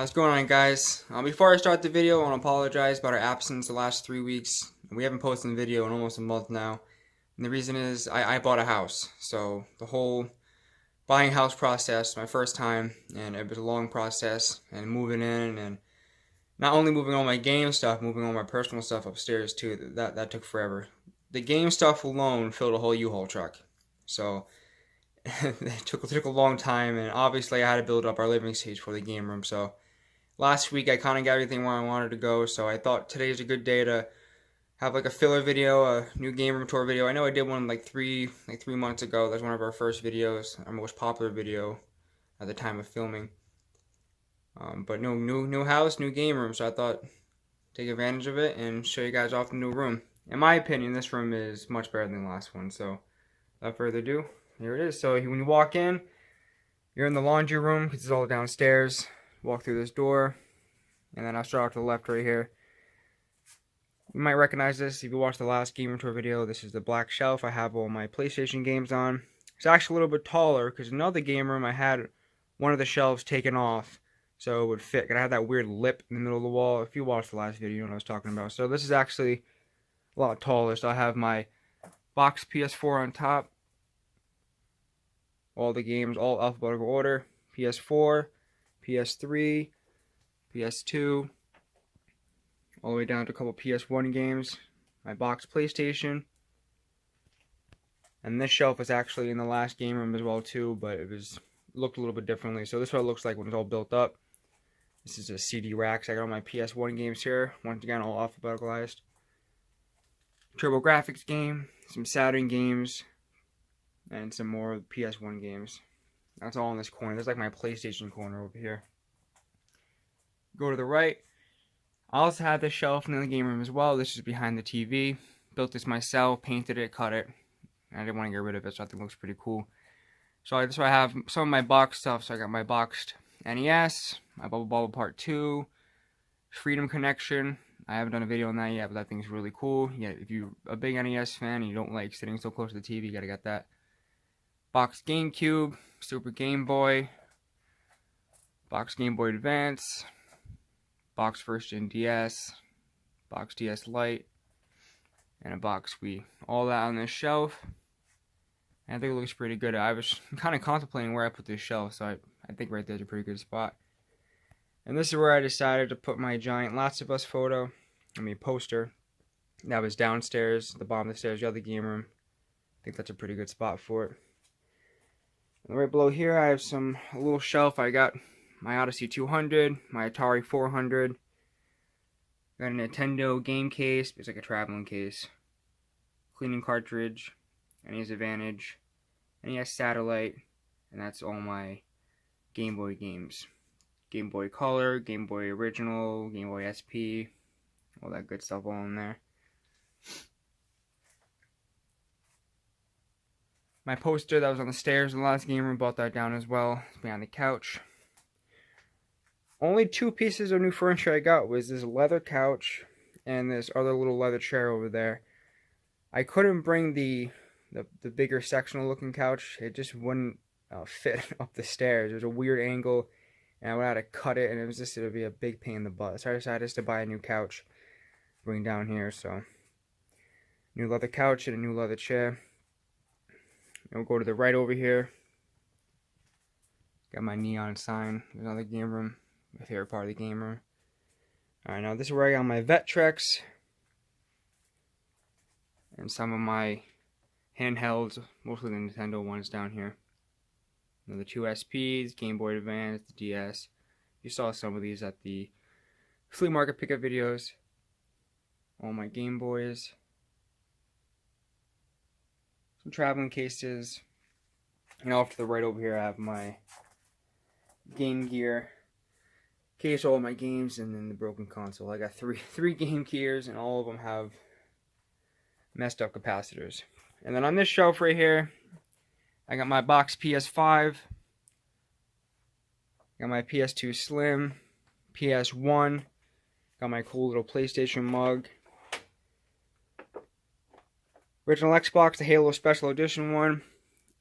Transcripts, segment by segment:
What's going on, guys? Before I start the video, I want to apologize about our absence the last 3 weeks. We haven't posted a video in almost a month now. And the reason is I bought a house. So the whole buying house process, my first time, and it was a long process. And moving in, and not only moving all my game stuff, moving all my personal stuff upstairs too. That took forever. The game stuff alone filled a whole U-Haul truck. So it took a long time, and obviously I had to build up our living stage for the game room. So last week I kind of got everything where I wanted to go, so I thought today's a good day to have like a filler video, a new game room tour video. I know I did one like three months ago. That's one of our first videos, our most popular video at the time of filming. But no new house, new game room, so I thought take advantage of it and show you guys off the new room. In my opinion, this room is much better than the last one. So without further ado, here it is. So when you walk in, you're in the laundry room because it's all downstairs. Walk through this door, and then I'll start off to the left right here. You might recognize this if you watched the last game room tour video. This is the black shelf I have all my PlayStation games on. It's actually a little bit taller because in another game room I had one of the shelves taken off so it would fit. I had that weird lip in the middle of the wall. If you watched the last video, you know what I was talking about. So this is actually a lot taller. So I have my box PS4 on top. All the games, all alphabetical order. PS4, PS3, PS2, all the way down to a couple PS1 games, my box PlayStation, and this shelf was actually in the last game room as well too, but looked a little bit differently. So this is what it looks like when it's all built up. This is a CD rack. So I got all my PS1 games here, once again all alphabeticalized. TurboGrafx game, some Saturn games, and some more PS1 games. That's all in this corner. There's like my PlayStation corner over here. Go to the right. I also have this shelf in the game room as well. This is behind the TV. Built this myself, painted it, cut it. I didn't want to get rid of it, so I think it looks pretty cool. So that's why I have some of my box stuff. So I got my boxed NES, my Bubble Bobble Part 2, Freedom Connection. I haven't done a video on that yet, but that thing's really cool. Yeah, if you're a big NES fan and you don't like sitting so close to the TV, you gotta get that. Box GameCube, Super Game Boy, Box Game Boy Advance, Box First Gen DS, Box DS Lite, and a Box Wii. All that on this shelf. And I think it looks pretty good. I was kind of contemplating where I put this shelf, so I think right there's a pretty good spot. And this is where I decided to put my giant Last of Us poster. That was downstairs, the bottom of the stairs, the other game room. I think that's a pretty good spot for it. And right below here, I have a little shelf. I got my Odyssey 200, my Atari 400. Got a Nintendo game case. It's like a traveling case. Cleaning cartridge. NES Advantage. NES Satellite. And that's all my Game Boy games. Game Boy Color, Game Boy Original, Game Boy SP. All that good stuff all in there. My poster that was on the stairs in the last game room, brought that down as well. It's behind the couch. Only two pieces of new furniture I got was this leather couch and this other little leather chair over there. I couldn't bring the bigger sectional looking couch. It just wouldn't fit up the stairs. It was a weird angle, and I would have to cut it, and it would be a big pain in the butt. So I decided just to buy a new couch, bring down here. So new leather couch and a new leather chair. And we'll go to the right over here. Got my neon sign. There's another game room. My favorite part of the game room. Alright, now this is where I got my Vectrex. And some of my handhelds. Mostly the Nintendo ones down here. The two SPs, Game Boy Advance, the DS. You saw some of these at the flea market pickup videos. All my Game Boys. Some traveling cases. And off to the right over here I have my Game Gear case, all my games, and then the broken console. I got three Game Gears, and all of them have messed up capacitors. And then on this shelf right here, I got my box PS5, got my PS2 Slim, PS1, got my cool little PlayStation mug, original Xbox, the Halo Special Edition one.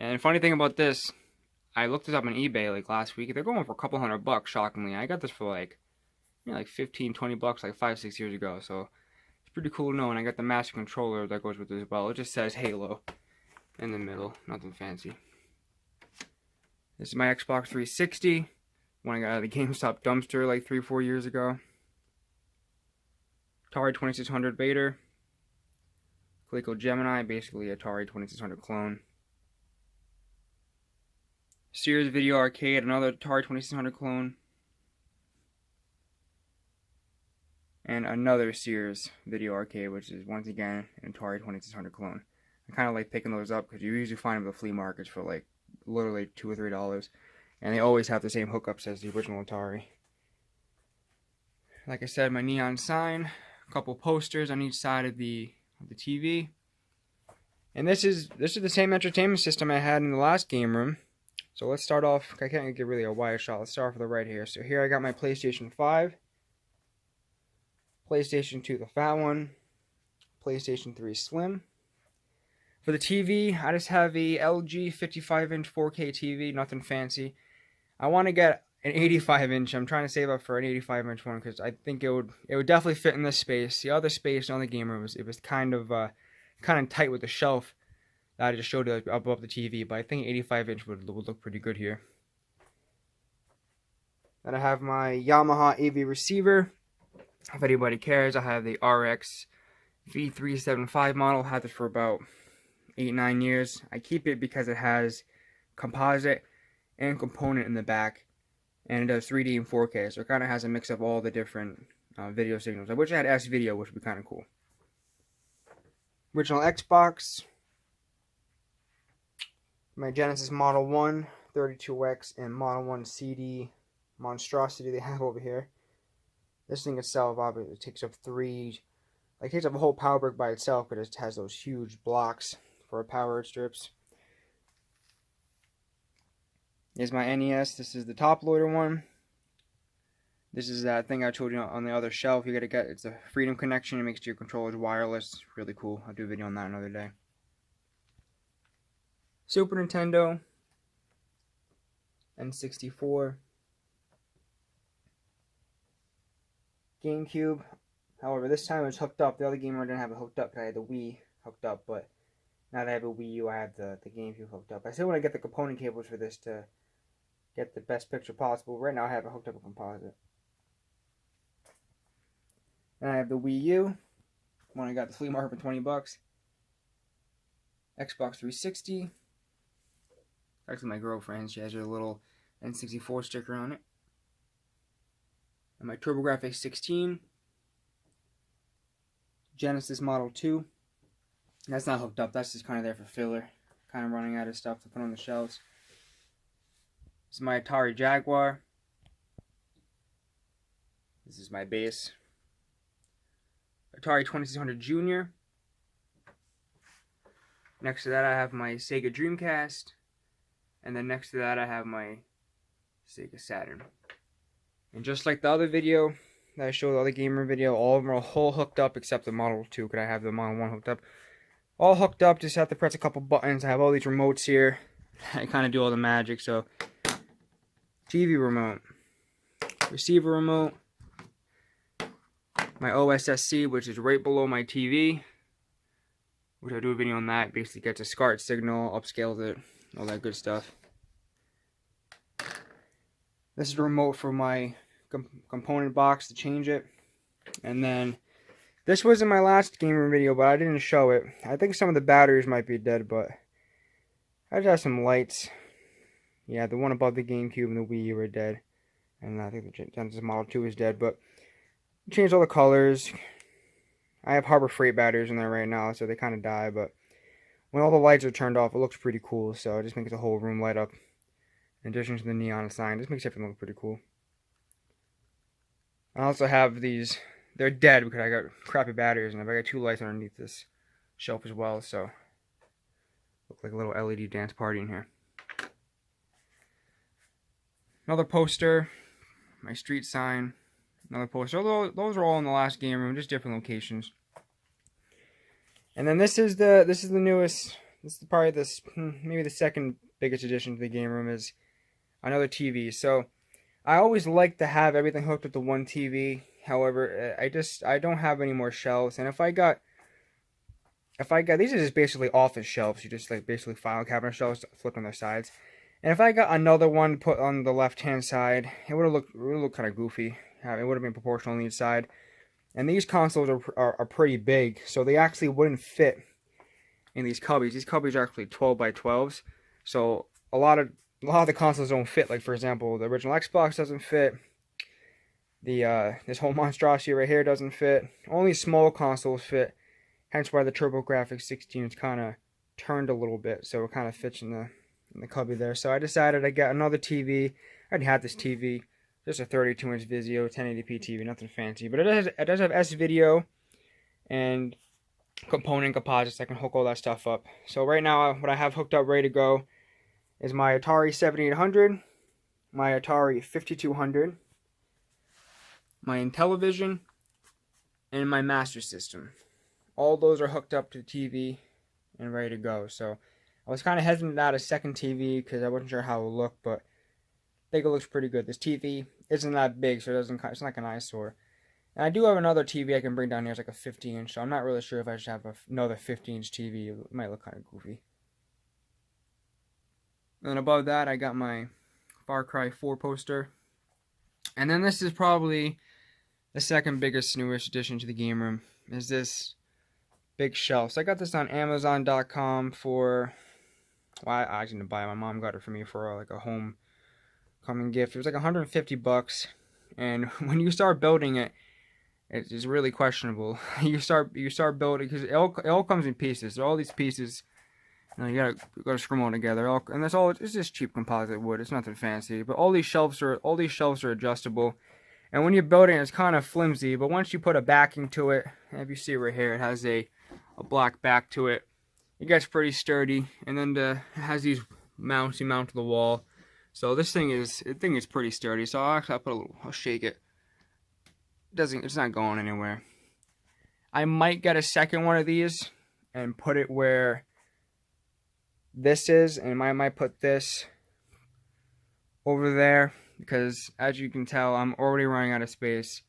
And funny thing about this, I looked this up on eBay like last week. They're going for a couple $100, shockingly. I got this for like, like 15, 20 bucks like 5, 6 years ago. So it's pretty cool to know. And I got the Master Controller that goes with it as well. It just says Halo in the middle. Nothing fancy. This is my Xbox 360. When I got out of the GameStop dumpster like 3 or 4 years ago. Atari 2600 Vader. Coleco Gemini, basically Atari 2600 clone. Sears Video Arcade, another Atari 2600 clone. And another Sears Video Arcade, which is once again an Atari 2600 clone. I kind of like picking those up because you usually find them at the flea markets for like literally $2 or $3. And they always have the same hookups as the original Atari. Like I said, my neon sign, a couple posters on each side of the TV. And this is the same entertainment system I had in the last game room. So let's start off. I can't get really a wide shot. Let's start off with the right here. So here I got my PlayStation 5, PlayStation 2, the fat one, PlayStation 3 Slim. For the TV, I just have a LG 55-inch 4K TV, nothing fancy. I want to get an 85-inch. I'm trying to save up for an 85-inch one because I think it would definitely fit in this space. The other space on the game room was kind of tight with the shelf that I just showed you above the TV, but I think 85-inch would look pretty good here. Then I have my Yamaha AV receiver. If anybody cares, I have the RX V375 model. I've had this for about 8-9 years. I keep it because it has composite and component in the back, and it does 3D and 4K, so it kind of has a mix of all the different video signals. I wish I had S-Video, which would be kind of cool. Original Xbox, my Genesis Model 1, 32X, and Model 1 CD monstrosity they have over here. This thing itself, obviously, takes up takes up a whole power brick by itself, but it has those huge blocks for power strips. Here's my NES. This is the top loader one. This is that thing I told you on the other shelf. You gotta get, it's a Freedom connection. It makes your controllers wireless. It's really cool. I'll do a video on that another day. Super Nintendo, N64, GameCube. However, this time it's hooked up. The other game I didn't have it hooked up because I had the Wii hooked up, but now that I have a Wii U, I have the GameCube hooked up. I still want to get the component cables for this to get the best picture possible. Right now I have it hooked up with composite. And I have the Wii U, one I got at the flea market for 20 bucks. Xbox 360. Actually, my girlfriend, she has her little N64 sticker on it. And my TurboGrafx 16. Genesis Model 2. That's not hooked up, that's just kind of there for filler. Kind of running out of stuff to put on the shelves. This is my Atari Jaguar. This is my base. Atari 2600 Junior. Next to that I have my Sega Dreamcast. And then next to that I have my Sega Saturn. And just like the other video that I showed, the other gamer video, all of them are all hooked up except the Model 2, because I have the Model 1 hooked up. All hooked up, just have to press a couple buttons. I have all these remotes here. I kind of do all the magic, so TV remote, receiver remote, my OSSC, which is right below my TV, which I'll do a video on that. Basically gets a SCART signal, upscales it, all that good stuff. This is the remote for my component box to change it. And then, this was in my last gamer video, but I didn't show it. I think some of the batteries might be dead, but I just have some lights. Yeah, the one above the GameCube and the Wii U are dead. And I think the Genesis Model 2 is dead, but changed all the colors. I have Harbor Freight batteries in there right now, so they kind of die, but when all the lights are turned off, it looks pretty cool, so it just makes the whole room light up. In addition to the neon sign, it just makes everything look pretty cool. I also have these, they're dead because I got crappy batteries, and I got 2 lights underneath this shelf as well, so look like a little LED dance party in here. Another poster, my street sign, another poster. Those are all in the last game room, just different locations. And then this is the newest. This is probably maybe the second biggest addition to the game room is another TV. So I always like to have everything hooked up to one TV. However, I don't have any more shelves, and if I got these are just basically office shelves. You just like basically file cabinet shelves flipped on their sides. And if I got another one put on the left hand side, it would look kind of goofy. It would have been proportional on each side. And these consoles are pretty big, so they actually wouldn't fit in these cubbies. These cubbies are actually 12 by 12s, so a lot of the consoles don't fit. Like for example, the original Xbox doesn't fit. This whole monstrosity right here doesn't fit. Only small consoles fit. Hence why the TurboGrafx 16 is kind of turned a little bit, so it kind of fits in the cubby there. So I decided to get another TV. I already had this TV, just a 32-inch Vizio 1080p TV, nothing fancy, but it does have S-Video and component composites. I can hook all that stuff up. So right now, what I have hooked up ready to go is my Atari 7800, my Atari 5200, my Intellivision, and my Master System. All those are hooked up to the TV and ready to go. So I was kind of hesitant to add a second TV because I wasn't sure how it would look, but I think it looks pretty good. This TV isn't that big, so it's not like an eyesore. And I do have another TV I can bring down here. It's like a 50-inch, so I'm not really sure if I should have another 50-inch TV. It might look kind of goofy. And then above that, I got my Far Cry 4 poster. And then this is probably the second biggest newest addition to the game room, is this big shelf. So I got this on Amazon.com for, well, I didn't buy it. My mom got it for me for like a homecoming gift. It was like $150, and when you start building it, it's really questionable. You start building because it all comes in pieces. So all these pieces, you gotta screw them all together. And that's all. It's just cheap composite wood. It's nothing fancy. But all these shelves are adjustable. And when you're building, it's kind of flimsy. But once you put a backing to it, and if you see right here, it has a black back to it. It gets pretty sturdy. And then it has these mounts you mount to the wall. So this thing is pretty sturdy. So I'll shake it. It's not going anywhere. I might get a second one of these and put it where this is, and I might put this over there because, as you can tell, I'm already running out of space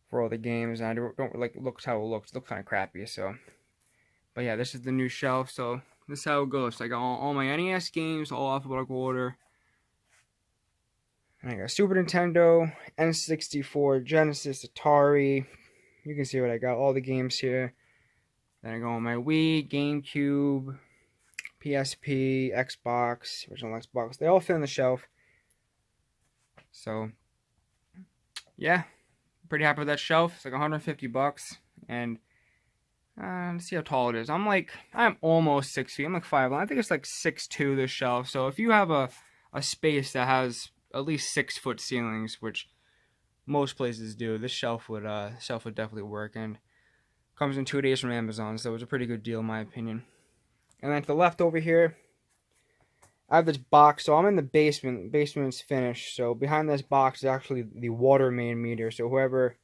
for all the games, and I don't like looks how it looks. It looks kind of crappy. So, but yeah, this is the new shelf. So this is how it goes. So I got all my NES games, all alphabetical order. And I got Super Nintendo, N64, Genesis, Atari. You can see what I got. All the games here. Then I go on my Wii, GameCube, PSP, Xbox, original Xbox. They all fit on the shelf. So, yeah. Pretty happy with that shelf. It's like $150. And let's see how tall it is. I'm almost 6 feet. I'm like 5'11". I think it's like 6'2", this shelf. So if you have a space that has at least 6-foot ceilings, which most places do, this shelf would definitely work, and comes in 2 days from Amazon, so it was a pretty good deal in my opinion. And then to the left over here, I have this box. So I'm in the basement. The basement's finished. So behind this box is actually the water main meter. So whoever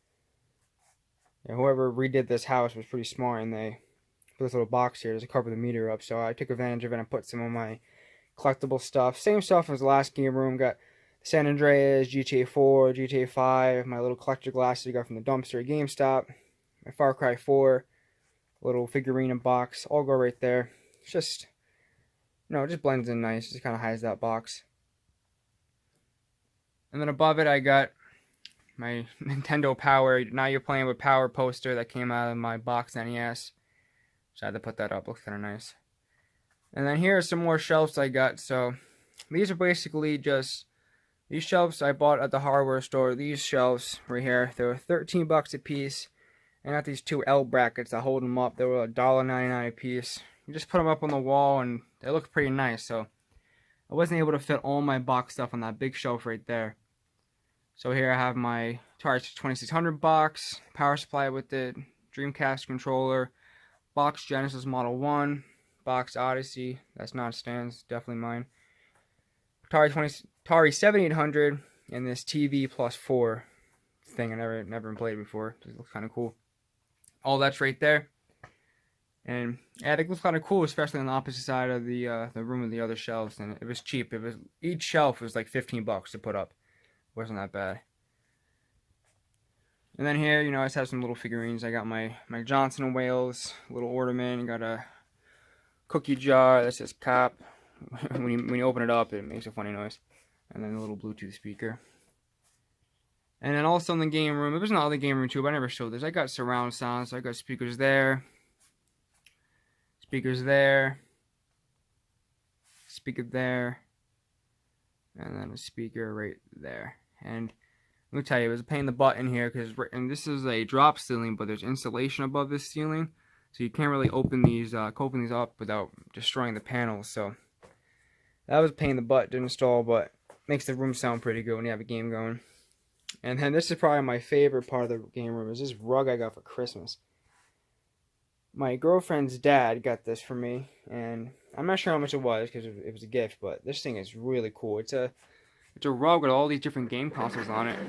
redid this house was pretty smart, and they put this little box here to cover the meter up. So I took advantage of it and put some of my collectible stuff. Same stuff as the last game room. Got San Andreas, GTA 4, GTA 5, my little collector glasses I got from the dumpster at GameStop, my Far Cry 4, little figurine box, all go right there. It's just, it just blends in nice, just kind of hides that box. And then above it I got my Nintendo Power, Now You're Playing with Power poster that came out of my box NES. So I had to put that up, looks kind of nice. And then here are some more shelves I got. So these are basically just, these shelves I bought at the hardware store. These shelves right here, they were $13 a piece. And I got these 2 L brackets that hold them up. They were $1.99 a piece. You just put them up on the wall and they look pretty nice. So I wasn't able to fit all my box stuff on that big shelf right there. So here I have my Atari 2600 box, power supply with it, Dreamcast controller, box Genesis Model 1, box Odyssey, that's not stands, definitely mine. Atari 7800, and this TV plus 4 thing I never played before. It looks kind of cool. All that's right there. And yeah, it looks kind of cool, especially on the opposite side of the room with the other shelves. And it was cheap. It was each shelf was like $15 to put up. It wasn't that bad. And then here, I just have some little figurines. I got my Johnson and Wales little ornament. I got a cookie jar that says "Cop." when you open it up, it makes a funny noise. And then a little Bluetooth speaker. And then also in the game room, there's another game room too, but I never showed this. I got surround sound, so I got speakers there, speaker there, and then a speaker right there. And let me tell you, it was a pain in the butt in here because, and this is a drop ceiling, but there's insulation above this ceiling, so you can't really open these up without destroying the panels. So that was a pain in the butt to install, but makes the room sound pretty good when you have a game going. And then this is probably my favorite part of the game room, is this rug I got for Christmas. My girlfriend's dad got this for me, and I'm not sure how much it was because it was a gift, but this thing is really cool. It's a rug with all these different game consoles on it.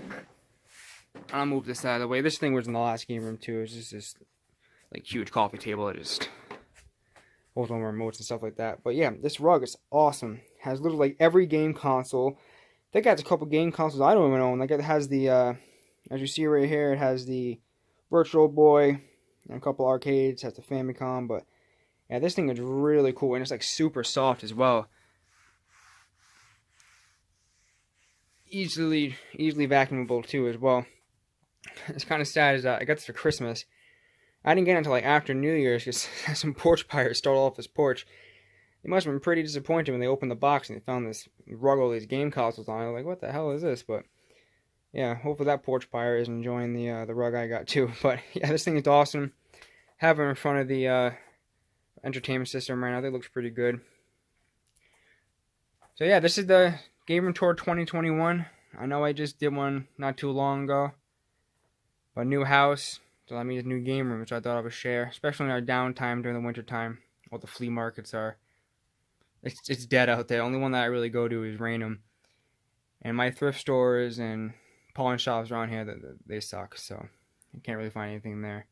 I'll move this out of the way. This thing was in the last game room too. It's just this like huge coffee table that just holds on remotes and stuff like that. But yeah, this rug is awesome. Has literally like every game console. I think it has a couple game consoles I don't even own. Like it has the, as you see right here, it has the Virtual Boy and a couple arcades. It has the Famicom, but yeah, this thing is really cool, and it's like super soft as well. Easily vacuumable too as well. It's kind of sad is that I got this for Christmas. I didn't get it until like after New Year's because some porch pirates stole off this porch. They must have been pretty disappointed when they opened the box and they found this rug with all these game consoles on it. Like, what the hell is this? But yeah, hopefully that porch pirate is enjoying the rug I got too. But yeah, this thing is awesome. Have it in front of the entertainment system right now. That looks pretty good. So yeah, this is the Game Room Tour 2021. I know I just did one not too long ago. But new house, so that means new game room, which I thought I would share, especially in our downtime during the winter time. All the flea markets are. It's dead out there. Only one that I really go to is Raynham. And my thrift stores and pawn shops around here, they suck. So you can't really find anything there.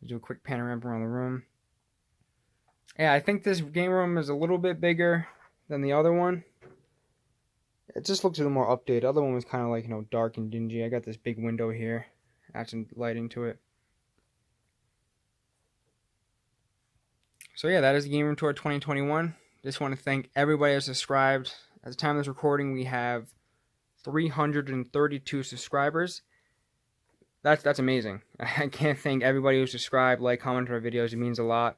Do a quick panorama around the room. Yeah, I think this game room is a little bit bigger than the other one. It just looks a little more updated. The other one was kind of like, dark and dingy. I got this big window here. Add some lighting to it. So yeah, that is the Game Room Tour 2021. Just want to thank everybody that's subscribed. At the time of this recording, we have 332 subscribers. That's amazing. I can't thank everybody who subscribed, commented on our videos. It means a lot.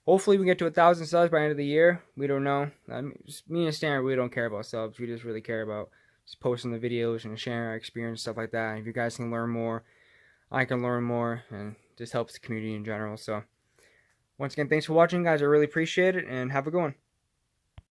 Hopefully we get to 1,000 subs by the end of the year. We don't know. Me and Stan, we don't care about subs. We just really care about just posting the videos and sharing our experience, stuff like that. If you guys can learn more, I can learn more, and just helps the community in general. So once again, thanks for watching, guys. I really appreciate it, and have a good one.